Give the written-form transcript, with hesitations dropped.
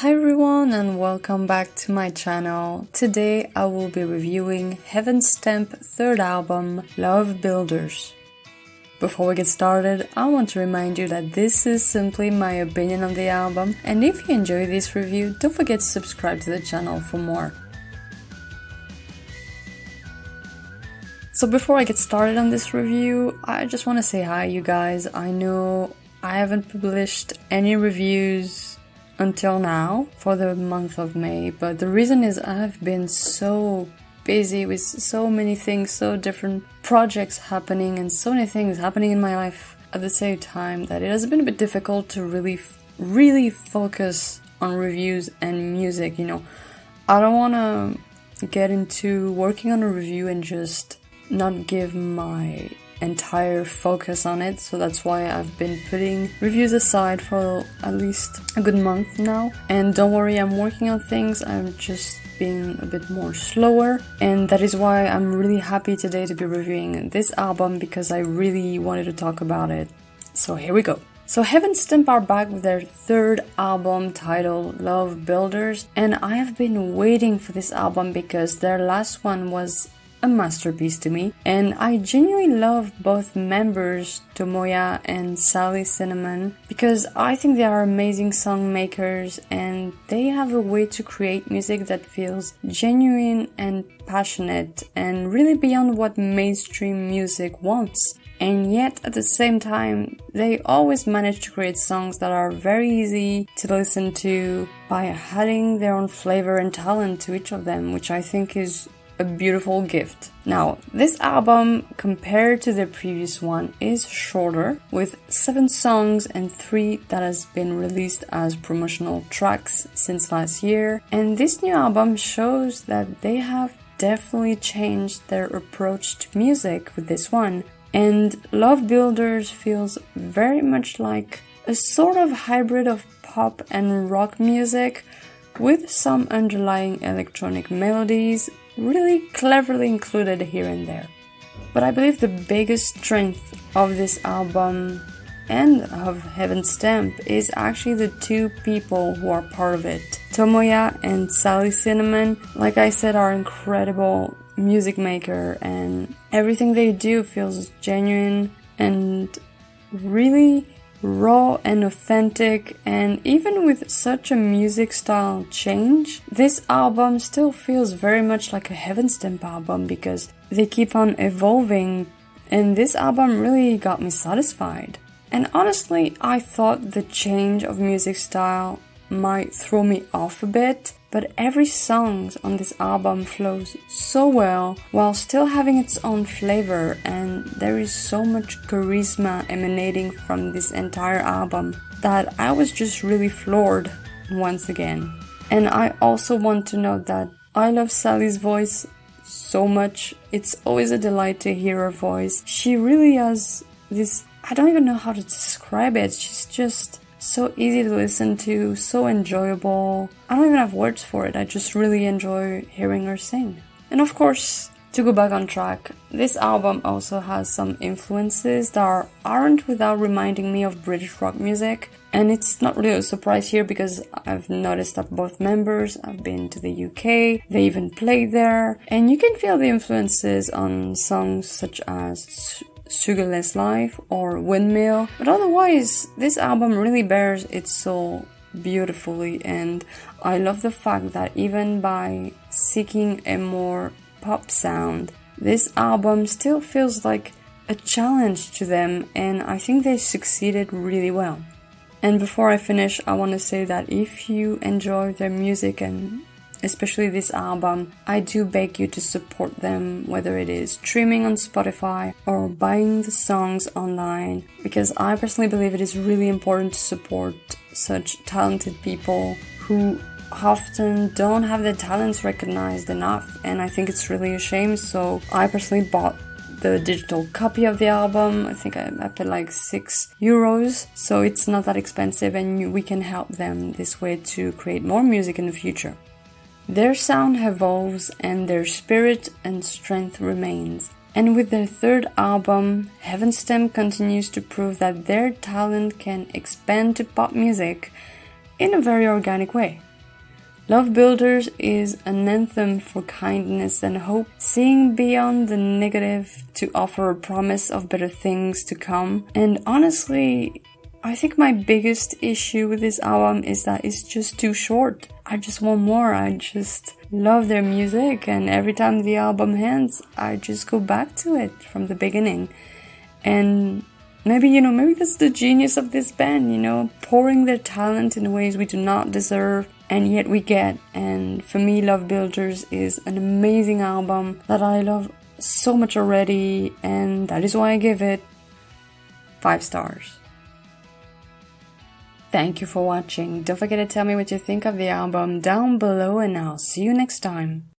Hi everyone and welcome back to my channel. Today I will be reviewing Heavenstamp third album, Love Builders. Before we get started, I want to remind you that this is simply my opinion on the album, and if you enjoy this review, don't forget to subscribe to the channel for more. So before I get started on this review, I just want to say hi you guys. I know I haven't published any reviews until now for the month of May, but the reason is I've been so busy with so many things, so different projects happening and so many things happening in my life at the same time that it has been a bit difficult to really focus on reviews and music. I don't want to get into working on a review and just not give my entire focus on it, so that's why I've been putting reviews aside for at least a good month now. And don't worry, I'm working on things, I'm just being a bit more slower, and that is why I'm really happy today to be reviewing this album, because I really wanted to talk about it. So here we go. So Heavenstamp are back with their third album titled Love Builders, and I have been waiting for this album because their last one was a masterpiece to me, and I genuinely love both members, Tomoya and Sally Cinnamon, because I think they are amazing song makers and they have a way to create music that feels genuine and passionate and really beyond what mainstream music wants. And yet at the same time, they always manage to create songs that are very easy to listen to by adding their own flavor and talent to each of them, which I think is a beautiful gift. Now, this album, compared to the previous one, is shorter, with 7 songs and 3 that has been released as promotional tracks since last year. And this new album shows that they have definitely changed their approach to music with this one. And Love Builders feels very much like a sort of hybrid of pop and rock music, with some underlying electronic melodies really cleverly included here and there. But I believe the biggest strength of this album and of Heavenstamp is actually the 2 people who are part of it. Tomoya and Sally Cinnamon, like I said, are incredible music maker, and everything they do feels genuine and really raw and authentic. And even with such a music style change, this album still feels very much like a Heavenstamp album because they keep on evolving, and this album really got me satisfied. And honestly, I thought the change of music style might throw me off a bit, but every song on this album flows so well while still having its own flavor, and there is so much charisma emanating from this entire album that I was just really floored once again. And I also want to note that I love Sally's voice so much. It's always a delight to hear her voice. She really has this, I don't even know how to describe it, she's just so easy to listen to, so enjoyable. I don't even have words for it, I just really enjoy hearing her sing. And of course, to go back on track, this album also has some influences that aren't without reminding me of British rock music. And it's not really a surprise here because I've noticed that both members have been to the UK, they even played there, and you can feel the influences on songs such as Sugarless Life or Windmill, but otherwise this album really bears its soul beautifully. And I love the fact that even by seeking a more pop sound, this album still feels like a challenge to them, and I think they succeeded really well. And before I finish, I want to say that if you enjoy their music, and especially this album, I do beg you to support them, whether it is streaming on Spotify or buying the songs online, because I personally believe it is really important to support such talented people who often don't have their talents recognized enough, and I think it's really a shame. So I personally bought the digital copy of the album. I think I paid like €6, so it's not that expensive, and we can help them this way to create more music in the future. Their sound evolves and their spirit and strength remains. And with their third album, Heavenstamp continues to prove that their talent can expand to pop music in a very organic way. Love Builders is an anthem for kindness and hope, seeing beyond the negative to offer a promise of better things to come. And honestly, I think my biggest issue with this album is that it's just too short. I just want more. I just love their music, and every time the album ends, I just go back to it from the beginning. And maybe that's the genius of this band, pouring their talent in ways we do not deserve and yet we get. And for me, Love Builders is an amazing album that I love so much already, and that is why I give it 5 stars. Thank you for watching. Don't forget to tell me what you think of the album down below, and I'll see you next time.